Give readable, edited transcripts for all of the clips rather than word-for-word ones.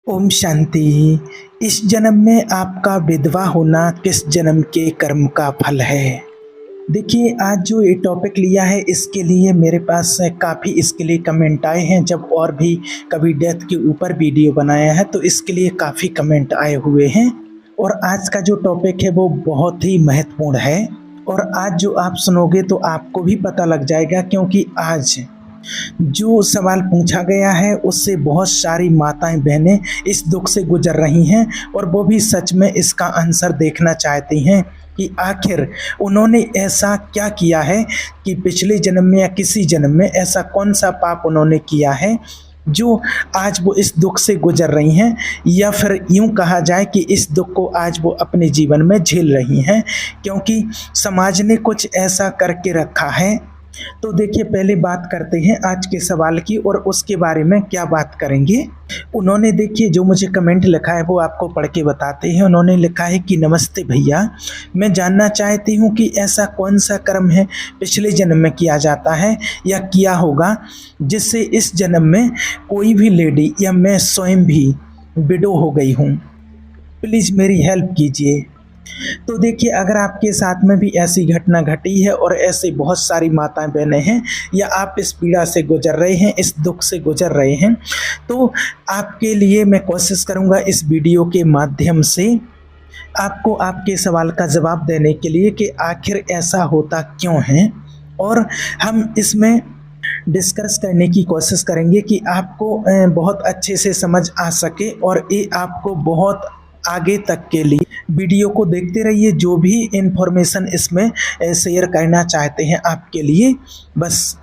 ओम शांति। इस जन्म में आपका विधवा होना किस जन्म के कर्म का फल है। देखिए, आज जो ये टॉपिक लिया है इसके लिए मेरे पास काफ़ी इसके लिए कमेंट आए हैं। जब और भी कभी डेथ के ऊपर वीडियो बनाया है तो इसके लिए काफ़ी कमेंट आए हुए हैं। और आज का जो टॉपिक है वो बहुत ही महत्वपूर्ण है और आज जो आप सुनोगे तो आपको भी पता लग जाएगा, क्योंकि आज जो सवाल पूछा गया है उससे बहुत सारी माताएं बहनें इस दुख से गुजर रही हैं और वो भी सच में इसका आंसर देखना चाहती हैं कि आखिर उन्होंने ऐसा क्या किया है कि पिछले जन्म में या किसी जन्म में ऐसा कौन सा पाप उन्होंने किया है जो आज वो इस दुख से गुजर रही हैं, या फिर यूं कहा जाए कि इस दुख को आज वो अपने जीवन में झेल रही हैं, क्योंकि समाज ने कुछ ऐसा करके रखा है। तो देखिए, पहले बात करते हैं आज के सवाल की और उसके बारे में क्या बात करेंगे। उन्होंने देखिए जो मुझे कमेंट लिखा है वो आपको पढ़ के बताते हैं। उन्होंने लिखा है कि नमस्ते भैया, मैं जानना चाहती हूँ कि ऐसा कौन सा कर्म है पिछले जन्म में किया जाता है या किया होगा जिससे इस जन्म में कोई भी लेडी या मैं स्वयं भी विडो हो गई हूँ। प्लीज़ मेरी हेल्प कीजिए। तो देखिए, अगर आपके साथ में भी ऐसी घटना घटी है और ऐसे बहुत सारी माताएं बहनें हैं या आप इस पीड़ा से गुजर रहे हैं, इस दुख से गुजर रहे हैं, तो आपके लिए मैं कोशिश करूंगा इस वीडियो के माध्यम से आपको आपके सवाल का जवाब देने के लिए कि आखिर ऐसा होता क्यों है, और हम इसमें डिस्कस करने की कोशिश करेंगे कि आपको बहुत अच्छे से समझ आ सके और ये आपको बहुत आगे तक के लिए वीडियो को देखते रहिए। जो भी इंफॉर्मेशन इसमें शेयर करना चाहते हैं आपके लिए, बस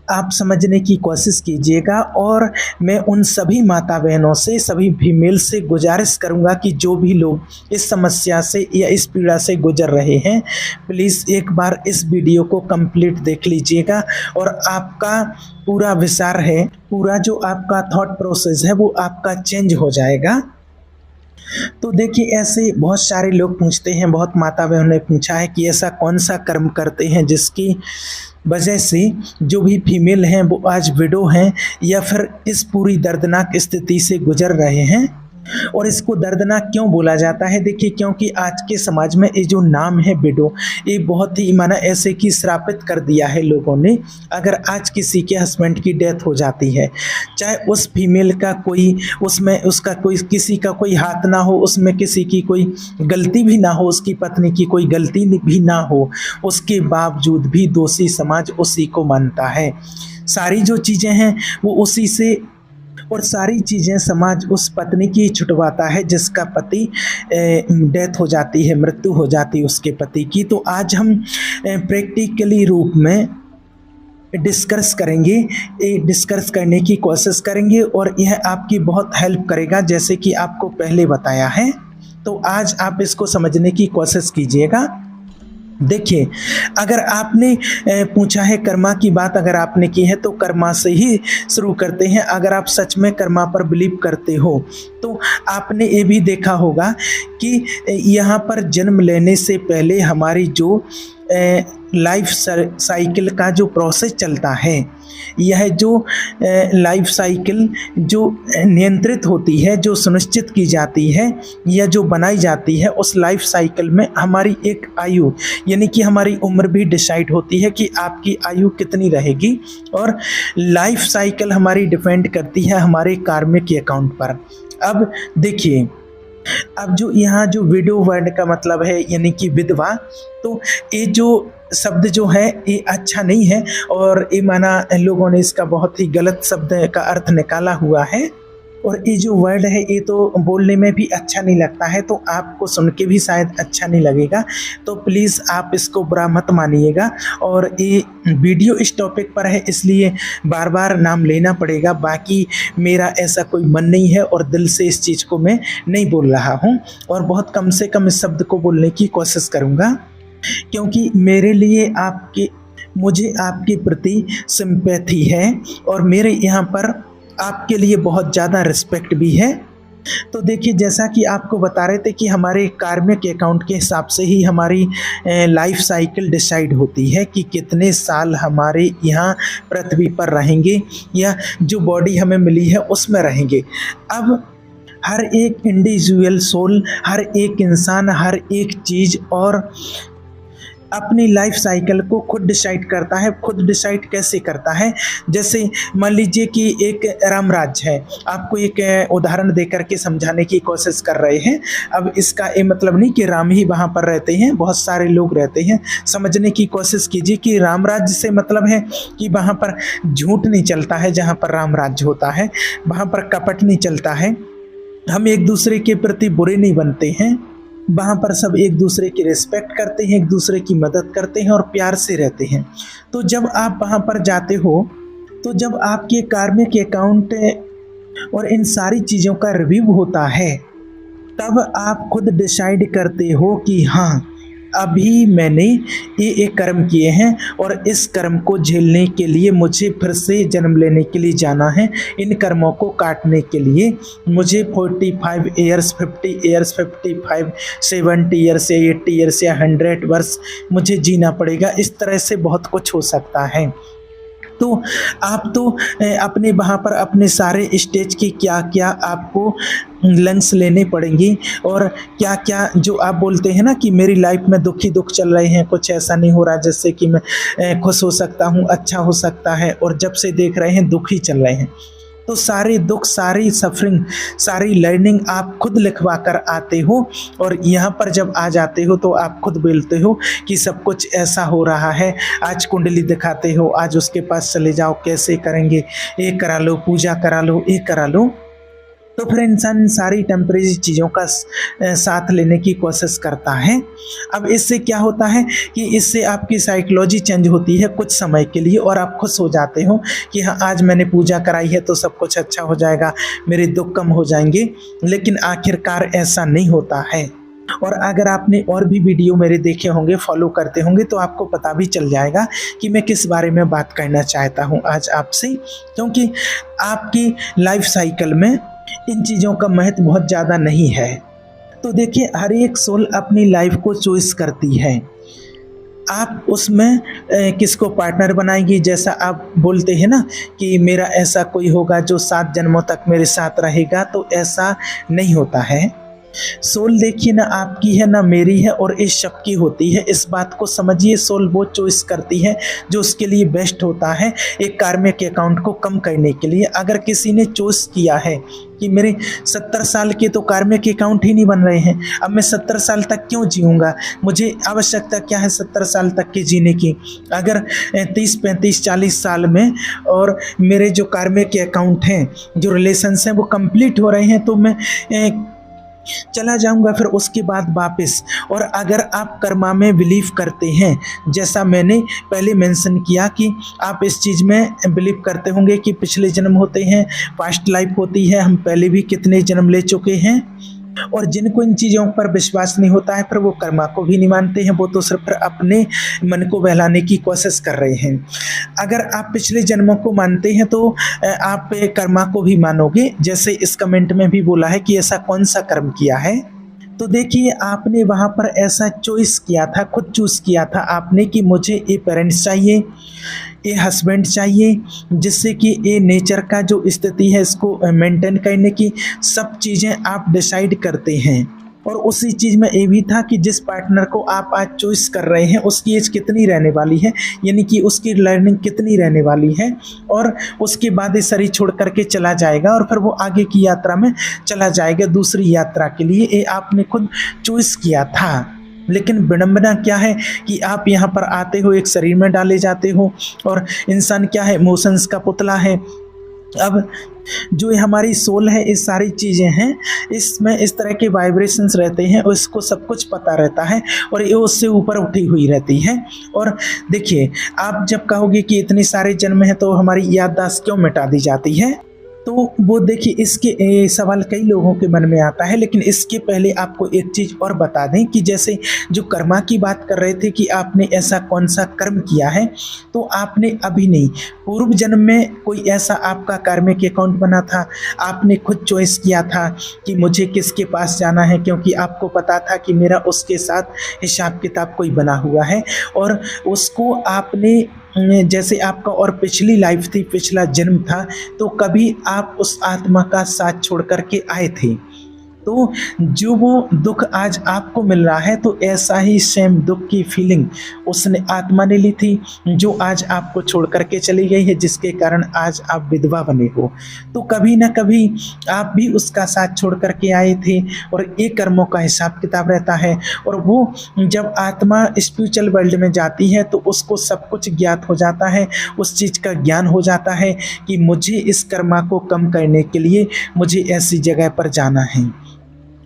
आप समझने की कोशिश कीजिएगा। और मैं उन सभी माता बहनों से, सभी फीमेल से गुजारिश करूंगा कि जो भी लोग इस समस्या से या इस पीड़ा से गुजर रहे हैं, प्लीज़ एक बार इस वीडियो को कंप्लीट देख लीजिएगा और आपका पूरा विचार है, पूरा जो आपका थॉट प्रोसेस है वो आपका चेंज हो जाएगा। तो देखिए, ऐसे बहुत सारे लोग पूछते हैं, बहुत माता बहनों ने पूछा है कि ऐसा कौन सा कर्म करते हैं जिसकी वजह से जो भी फीमेल हैं वो आज विडो हैं या फिर इस पूरी दर्दनाक स्थिति से गुजर रहे हैं। और इसको दर्दनाक क्यों बोला जाता है? देखिए, क्योंकि आज के समाज में ये जो नाम है विडो, ये बहुत ही माना ऐसे कि श्रापित कर दिया है लोगों ने। अगर आज किसी के हस्बैंड की डेथ हो जाती है, चाहे उस फीमेल का कोई, उसमें उसका कोई, किसी का कोई हाथ ना हो, उसमें किसी की कोई गलती भी ना हो, उसकी पत्नी की कोई गलती भी ना हो, उसके बावजूद भी दोषी समाज उसी को मानता है। सारी जो चीज़ें हैं वो उसी से, और सारी चीज़ें समाज उस पत्नी की छुटवाता है जिसका पति डेथ हो जाती है, मृत्यु हो जाती है उसके पति की। तो आज हम प्रैक्टिकली रूप में डिस्कस करेंगे, डिस्कस करने की कोशिश करेंगे और यह आपकी बहुत हेल्प करेगा, जैसे कि आपको पहले बताया है। तो आज आप इसको समझने की कोशिश कीजिएगा। देखिए, अगर आपने पूछा है कर्मा की बात, अगर आपने की है तो कर्मा से ही शुरू करते हैं। अगर आप सच में कर्मा पर बिलीव करते हो तो आपने ये भी देखा होगा कि यहाँ पर जन्म लेने से पहले हमारी जो लाइफ साइकिल का जो प्रोसेस चलता है, यह जो लाइफ साइकिल जो नियंत्रित होती है, जो सुनिश्चित की जाती है या जो बनाई जाती है, उस लाइफ साइकिल में हमारी एक आयु यानी कि हमारी उम्र भी डिसाइड होती है कि आपकी आयु कितनी रहेगी। और लाइफ साइकिल हमारी डिपेंड करती है हमारे कार्मिक अकाउंट पर। अब देखिए, अब जो यहाँ जो विडो वर्ड का मतलब है यानी कि विधवा, तो ये जो शब्द जो है ये अच्छा नहीं है और ये माना लोगों ने इसका बहुत ही गलत शब्द का अर्थ निकाला हुआ है। और ये जो वर्ड है ये तो बोलने में भी अच्छा नहीं लगता है, तो आपको सुन के भी शायद अच्छा नहीं लगेगा। तो प्लीज़ आप इसको बुरा मत मानिएगा। और ये वीडियो इस टॉपिक पर है इसलिए बार बार नाम लेना पड़ेगा, बाकी मेरा ऐसा कोई मन नहीं है और दिल से इस चीज़ को मैं नहीं बोल रहा हूँ और बहुत कम से कम इस शब्द को बोलने की कोशिश करूँगा, क्योंकि मेरे लिए मुझे आपके प्रति सिंपैथी है और मेरे यहाँ पर आपके लिए बहुत ज़्यादा रिस्पेक्ट भी है। तो देखिए, जैसा कि आपको बता रहे थे कि हमारे कार्मिक अकाउंट के हिसाब से ही हमारी लाइफ साइकिल डिसाइड होती है कि कितने साल हमारे यहाँ पृथ्वी पर रहेंगे या जो बॉडी हमें मिली है उसमें रहेंगे। अब हर एक इंडिविजुअल सोल, हर एक इंसान, हर एक चीज़ और अपनी लाइफ साइकिल को खुद डिसाइड करता है। खुद डिसाइड कैसे करता है? जैसे मान लीजिए कि एक राम राज्य है, आपको एक उदाहरण देकर के समझाने की कोशिश कर रहे हैं। अब इसका ये मतलब नहीं कि राम ही वहाँ पर रहते हैं, बहुत सारे लोग रहते हैं। समझने की कोशिश कीजिए कि राम राज्य से मतलब है कि वहाँ पर झूठ नहीं चलता है, जहाँ पर राम राज्य होता है वहाँ पर कपट नहीं चलता है, हम एक दूसरे के प्रति बुरे नहीं बनते हैं, वहाँ पर सब एक दूसरे की रिस्पेक्ट करते हैं, एक दूसरे की मदद करते हैं और प्यार से रहते हैं। तो जब आप वहाँ पर जाते हो, तो जब आपके कार्मिक अकाउंट और इन सारी चीज़ों का रिव्यू होता है, तब आप खुद डिसाइड करते हो कि हाँ, अभी मैंने ये कर्म किए हैं और इस कर्म को झेलने के लिए मुझे फिर से जन्म लेने के लिए जाना है। इन कर्मों को काटने के लिए मुझे 45 ईयर्स, 50 ईयर्स, 55, 70 ईयर्स या 80 ईयर्स या 100 वर्ष मुझे जीना पड़ेगा। इस तरह से बहुत कुछ हो सकता है। तो आप तो अपने वहाँ पर अपने सारे स्टेज की क्या क्या आपको लंग्स लेने पड़ेंगी और क्या क्या जो आप बोलते हैं ना कि मेरी लाइफ में दुख ही दुख चल रहे हैं, कुछ ऐसा नहीं हो रहा जिससे कि मैं खुश हो सकता हूँ, अच्छा हो सकता है, और जब से देख रहे हैं दुख ही चल रहे हैं। तो सारे दुख, सारी सफरिंग, सारी लर्निंग आप खुद लिखवा कर आते हो और यहाँ पर जब आ जाते हो तो आप खुद बोलते हो कि सब कुछ ऐसा हो रहा है। आज कुंडली दिखाते हो, आज उसके पास चले जाओ, कैसे करेंगे, ये करा लो, पूजा करा लो, ये करा लो। तो फिर इंसान सारी टेम्परेरी चीज़ों का साथ लेने की कोशिश करता है। अब इससे क्या होता है कि इससे आपकी साइकोलॉजी चेंज होती है कुछ समय के लिए और आप खुश हो जाते हो कि हाँ, आज मैंने पूजा कराई है तो सब कुछ अच्छा हो जाएगा, मेरे दुख कम हो जाएंगे। लेकिन आखिरकार ऐसा नहीं होता है। और अगर आपने और भी वीडियो मेरे देखे होंगे, फॉलो करते होंगे, तो आपको पता भी चल जाएगा कि मैं किस बारे में बात करना चाहता हूँ आज आपसे। क्योंकि आपकी लाइफ साइकिल में इन चीज़ों का महत्व बहुत ज़्यादा नहीं है। तो देखिए, हर एक सोल अपनी लाइफ को चॉइस करती है। आप उसमें किसको पार्टनर बनाएंगी, जैसा आप बोलते हैं ना कि मेरा ऐसा कोई होगा जो 7 जन्मों तक मेरे साथ रहेगा, तो ऐसा नहीं होता है। सोल देखिए ना आपकी है ना मेरी है और इस शक की होती है। इस बात को समझिए, सोल वो चॉइस करती है जो उसके लिए बेस्ट होता है एक कार्मिक अकाउंट को कम करने के लिए। अगर किसी ने चॉइस किया है कि मेरे 70 साल के तो कार्मिक अकाउंट ही नहीं बन रहे हैं, अब मैं 70 साल तक क्यों जीऊँगा, मुझे आवश्यकता क्या है 70 साल तक के जीने की। अगर 30, 35, 40 साल में और मेरे जो कार्मिक अकाउंट हैं, जो रिलेशंस हैं, वो कंप्लीट हो रहे हैं, तो मैं चला जाऊंगा फिर उसके बाद वापस। और अगर आप कर्मा में बिलीव करते हैं, जैसा मैंने पहले मेंशन किया कि आप इस चीज़ में बिलीव करते होंगे कि पिछले जन्म होते हैं, पास्ट लाइफ होती है, हम पहले भी कितने जन्म ले चुके हैं। और जिनको इन चीज़ों पर विश्वास नहीं होता है, फिर वो कर्मा को भी नहीं मानते हैं, वो तो सिर्फ अपने मन को बहलाने की कोशिश कर रहे हैं। अगर आप पिछले जन्मों को मानते हैं तो आप कर्मा को भी मानोगे। जैसे इस कमेंट में भी बोला है कि ऐसा कौन सा कर्म किया है। तो देखिए, आपने वहाँ पर ऐसा चॉइस किया था, खुद चूज़ किया था आपने कि मुझे ये पेरेंट्स चाहिए, ये हस्बैंड चाहिए, जिससे कि ये नेचर का जो स्थिति है इसको मेंटेन करने की सब चीज़ें आप डिसाइड करते हैं। और उसी चीज़ में ये भी था कि जिस पार्टनर को आप आज चॉइस कर रहे हैं उसकी एज कितनी रहने वाली है, यानी कि उसकी लर्निंग कितनी रहने वाली है, और उसके बाद ये शरीर छोड़ करके चला जाएगा और फिर वो आगे की यात्रा में चला जाएगा दूसरी यात्रा के लिए। ये आपने खुद चॉइस किया था। लेकिन विडंबना क्या है कि आप यहाँ पर आते हो, एक शरीर में डाले जाते हो, और इंसान क्या है, इमोशंस का पुतला है। अब जो हमारी सोल है, ये सारी चीज़ें हैं, इसमें इस तरह के वाइब्रेशंस रहते हैं और इसको सब कुछ पता रहता है और ये उससे ऊपर उठी हुई रहती है। और देखिए, आप जब कहोगे कि इतने सारे जन्म हैं तो हमारी याददाश्त क्यों मिटा दी जाती है, तो वो देखिए, इसके सवाल कई लोगों के मन में आता है। लेकिन इसके पहले आपको एक चीज़ और बता दें कि जैसे जो कर्मा की बात कर रहे थे कि आपने ऐसा कौन सा कर्म किया है, तो आपने अभी नहीं, पूर्व जन्म में कोई ऐसा आपका कार्मिक अकाउंट बना था, आपने खुद चॉइस किया था कि मुझे किसके पास जाना है, क्योंकि आपको पता था कि मेरा उसके साथ हिसाब किताब कोई बना हुआ है। और उसको आपने, जैसे आपका और पिछली लाइफ थी, पिछला जन्म था, तो कभी आप उस आत्मा का साथ छोड़ करके आए थे। तो जो वो दुख आज आपको मिल रहा है, तो ऐसा ही सेम दुख की फीलिंग उसने आत्मा ने ली थी, जो आज आपको छोड़ करके चली गई है, जिसके कारण आज आप विधवा बने हो। तो कभी ना कभी आप भी उसका साथ छोड़ करके आए थे, और ये कर्मों का हिसाब किताब रहता है। और वो जब आत्मा स्पिरिचुअल वर्ल्ड में जाती है तो उसको सब कुछ ज्ञात हो जाता है, उस चीज़ का ज्ञान हो जाता है कि मुझे इस कर्मा को कम करने के लिए मुझे ऐसी जगह पर जाना है,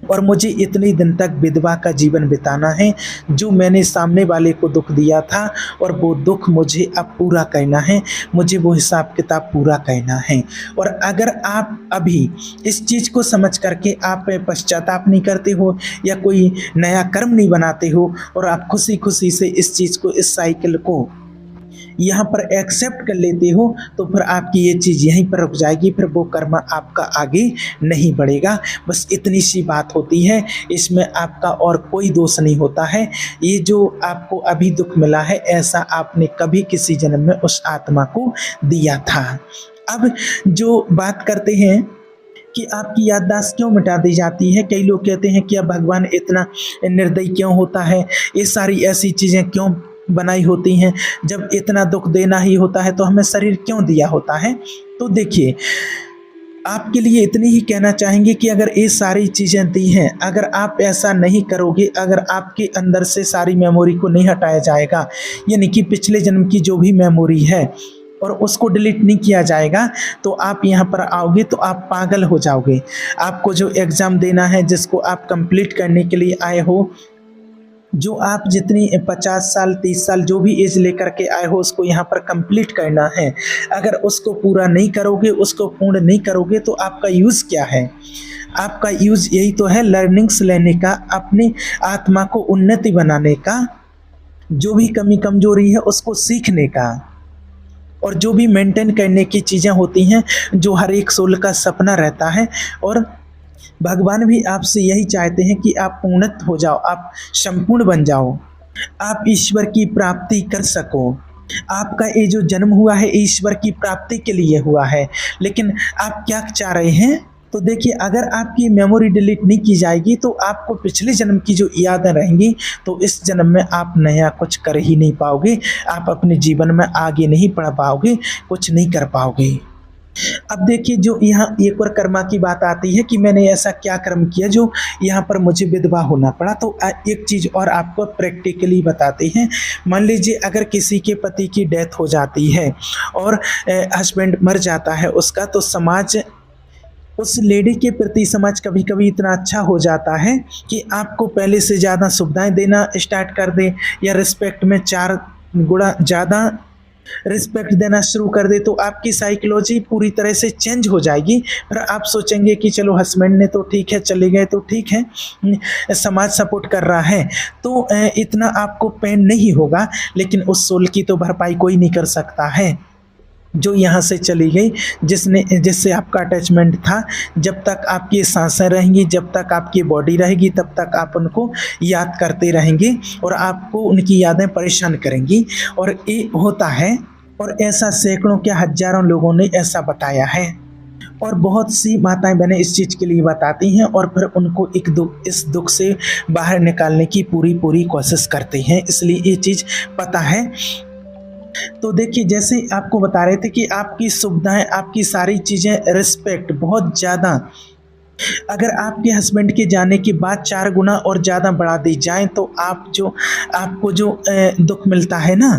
और मुझे इतने दिन तक विधवा का जीवन बिताना है, जो मैंने सामने वाले को दुख दिया था, और वो दुख मुझे अब पूरा करना है, मुझे वो हिसाब किताब पूरा करना है। और अगर आप अभी इस चीज़ को समझ करके आप पश्चाताप नहीं करते हो, या कोई नया कर्म नहीं बनाते हो, और आप खुशी खुशी से इस चीज़ को, इस साइकिल को यहाँ पर एक्सेप्ट कर लेते हो, तो फिर आपकी ये चीज़ यहीं पर रुक जाएगी, फिर वो कर्म आपका आगे नहीं बढ़ेगा। बस इतनी सी बात होती है, इसमें आपका और कोई दोष नहीं होता है। ये जो आपको अभी दुख मिला है, ऐसा आपने कभी किसी जन्म में उस आत्मा को दिया था। अब जो बात करते हैं कि आपकी याददाश्त क्यों मिटा दी जाती है, कई लोग कहते हैं कि अब भगवान इतना निर्दयी क्यों होता है, ये सारी ऐसी चीज़ें क्यों बनाई होती हैं, जब इतना दुख देना ही होता है तो हमें शरीर क्यों दिया होता है। तो देखिए, आपके लिए इतनी ही कहना चाहेंगे कि अगर ये सारी चीज़ें दी हैं, अगर आप ऐसा नहीं करोगे, अगर आपके अंदर से सारी मेमोरी को नहीं हटाया जाएगा, यानी कि पिछले जन्म की जो भी मेमोरी है और उसको डिलीट नहीं किया जाएगा, तो आप यहाँ पर आओगे तो आप पागल हो जाओगे। आपको जो एग्ज़ाम देना है, जिसको आप कंप्लीट करने के लिए आए हो, जो आप जितनी 50 साल 30 साल जो भी एज लेकर के आए हो, उसको यहाँ पर कंप्लीट करना है। अगर उसको पूरा नहीं करोगे, उसको पूर्ण नहीं करोगे, तो आपका यूज़ क्या है? आपका यूज़ यही तो है, लर्निंग्स लेने का, अपनी आत्मा को उन्नति बनाने का, जो भी कमी कमजोरी है उसको सीखने का, और जो भी मेंटेन करने की चीज़ें होती हैं, जो हर एक सोल का सपना रहता है। और भगवान भी आपसे यही चाहते हैं कि आप पूर्णत हो जाओ, आप संपूर्ण बन जाओ, आप ईश्वर की प्राप्ति कर सको। आपका ये जो जन्म हुआ है, ईश्वर की प्राप्ति के लिए हुआ है, लेकिन आप क्या चाह रहे हैं? तो देखिए, अगर आपकी मेमोरी डिलीट नहीं की जाएगी, तो आपको पिछले जन्म की जो यादें रहेंगी, तो इस जन्म में आप नया कुछ कर ही नहीं पाओगे, आप अपने जीवन में आगे नहीं बढ़ पाओगे, कुछ नहीं कर पाओगे। अब देखिए, जो यहाँ एक और कर्मा की बात आती है कि मैंने ऐसा क्या कर्म किया जो यहाँ पर मुझे विधवा होना पड़ा। तो एक चीज़ और आपको प्रैक्टिकली बताते हैं। मान लीजिए, अगर किसी के पति की डेथ हो जाती है और हस्बैंड मर जाता है उसका, तो समाज उस लेडी के प्रति समाज कभी कभी इतना अच्छा हो जाता है कि आपको पहले से ज़्यादा सुविधाएं देना स्टार्ट कर दे, या रिस्पेक्ट में 4 गुना ज़्यादा रिस्पेक्ट देना शुरू कर दे। तो आपकी साइकोलॉजी पूरी तरह से चेंज हो जाएगी। फिर आप सोचेंगे कि चलो, हस्बैंड ने तो ठीक है, चले गए तो ठीक है, समाज सपोर्ट कर रहा है, तो इतना आपको पेन नहीं होगा। लेकिन उस सोल की तो भरपाई कोई नहीं कर सकता है जो यहाँ से चली गई, जिससे आपका अटैचमेंट था। जब तक आपकी सांसें रहेंगी, जब तक आपकी बॉडी रहेगी, तब तक आप उनको याद करते रहेंगे, और आपको उनकी यादें परेशान करेंगी। और ये होता है, और ऐसा सैकड़ों क्या हजारों लोगों ने ऐसा बताया है। और बहुत सी माताएं बहनें इस चीज़ के लिए बताती हैं, और फिर उनको इस दुख से बाहर निकालने की पूरी कोशिश करते हैं, इसलिए ये चीज़ पता है। तो देखिए, जैसे आपको बता रहे थे कि आपकी सुविधाएं, आपकी सारी चीज़ें, रिस्पेक्ट बहुत ज़्यादा, अगर आपके हस्बैंड के जाने के बाद 4 गुना और ज़्यादा बढ़ा दी जाए, तो आपको जो दुख मिलता है ना,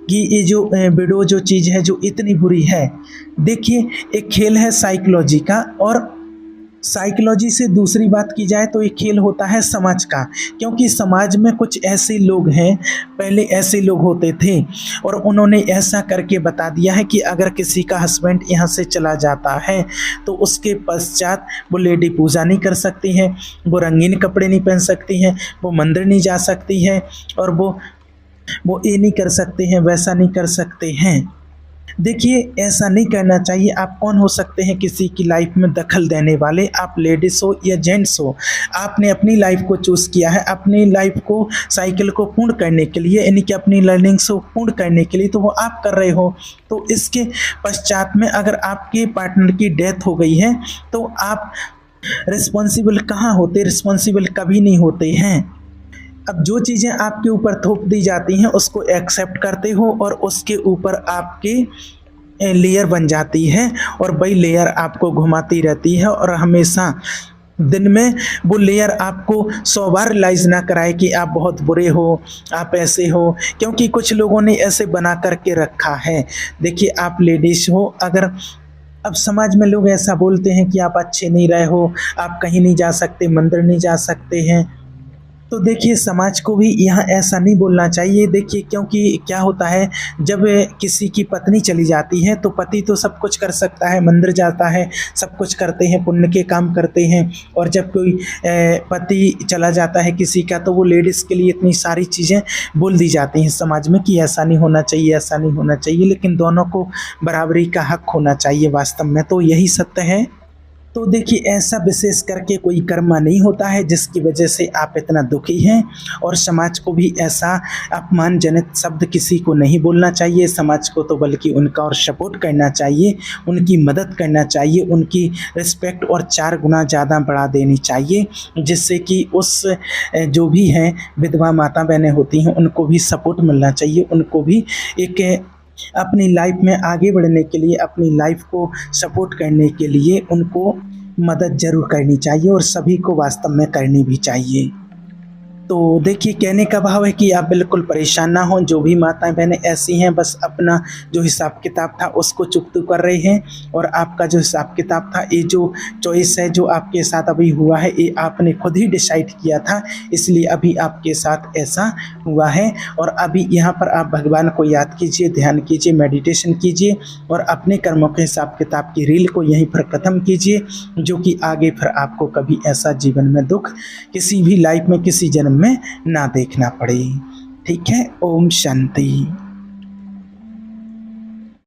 कि ये जो विडो जो चीज़ है, जो इतनी बुरी है। देखिए, एक खेल है साइकोलॉजी का, और साइकोलॉजी से दूसरी बात की जाए तो ये खेल होता है समाज का, क्योंकि समाज में कुछ ऐसे लोग हैं, पहले ऐसे लोग होते थे, और उन्होंने ऐसा करके बता दिया है कि अगर किसी का हस्बैंड यहाँ से चला जाता है, तो उसके पश्चात वो लेडी पूजा नहीं कर सकती हैं, वो रंगीन कपड़े नहीं पहन सकती हैं, वो मंदिर नहीं जा सकती है, और वो ये नहीं कर सकते हैं, वैसा नहीं कर सकते हैं। देखिए, ऐसा नहीं करना चाहिए। आप कौन हो सकते हैं किसी की लाइफ में दखल देने वाले? आप लेडीज़ हो या जेंट्स हो, आपने अपनी लाइफ को चूज़ किया है, अपनी लाइफ को, साइकिल को पूर्ण करने के लिए, यानी कि अपनी लर्निंग्स को पूर्ण करने के लिए, तो वो आप कर रहे हो। तो इसके पश्चात में अगर आपके पार्टनर की डेथ हो गई है, तो आप रिस्पॉन्सिबल कहाँ होते, रिस्पॉन्सिबल कभी नहीं होते हैं। अब जो चीज़ें आपके ऊपर थोप दी जाती हैं उसको एक्सेप्ट करते हो और उसके ऊपर आपके लेयर बन जाती है और वही लेयर आपको घुमाती रहती है और हमेशा दिन में वो लेयर आपको 100 बार रियलाइज़ ना कराए कि आप बहुत बुरे हो, आप ऐसे हो, क्योंकि कुछ लोगों ने ऐसे बना कर के रखा है। देखिए आप लेडीज़ हो, अगर अब समाज में लोग ऐसा बोलते हैं कि आप अच्छे नहीं रहे हो, आप कहीं नहीं जा सकते, मंदिर नहीं जा सकते हैं, तो देखिए समाज को भी यहाँ ऐसा नहीं बोलना चाहिए। देखिए क्योंकि क्या होता है, जब किसी की पत्नी चली जाती है तो पति तो सब कुछ कर सकता है, मंदिर जाता है, सब कुछ करते हैं, पुण्य के काम करते हैं, और जब कोई पति चला जाता है किसी का तो वो लेडीज़ के लिए इतनी सारी चीज़ें बोल दी जाती हैं समाज में कि ऐसा नहीं होना चाहिए, ऐसा नहीं होना चाहिए, लेकिन दोनों को बराबरी का हक होना चाहिए। वास्तव में तो यही सत्य है। तो देखिए ऐसा विशेष करके कोई कर्म नहीं होता है जिसकी वजह से आप इतना दुखी हैं, और समाज को भी ऐसा अपमानजनक शब्द किसी को नहीं बोलना चाहिए। समाज को तो बल्कि उनका और सपोर्ट करना चाहिए, उनकी मदद करना चाहिए, उनकी रिस्पेक्ट और 4 गुना ज़्यादा बढ़ा देनी चाहिए, जिससे कि उस जो भी हैं विधवा माता बहनें होती हैं उनको भी सपोर्ट मिलना चाहिए, उनको भी एक अपनी लाइफ में आगे बढ़ने के लिए, अपनी लाइफ को सपोर्ट करने के लिए उनको मदद ज़रूर करनी चाहिए, और सभी को वास्तव में करनी भी चाहिए। तो देखिए कहने का भाव है कि आप बिल्कुल परेशान ना हों। जो भी माताएं बहनें ऐसी हैं बस अपना जो हिसाब किताब था उसको चुकता कर रही हैं, और आपका जो हिसाब किताब था, ये जो चॉइस है जो आपके साथ अभी हुआ है, ये आपने खुद ही डिसाइड किया था, इसलिए अभी आपके साथ ऐसा हुआ है। और अभी यहाँ पर आप भगवान को याद कीजिए, ध्यान कीजिए, मेडिटेशन कीजिए, और अपने कर्मों के हिसाब किताब की रील को यहीं पर ख़त्म कीजिए, जो कि आगे फिर आपको कभी ऐसा जीवन में दुख किसी भी लाइफ में किसी जन्म में ना देखना पड़े। ठीक है, ओम शांति।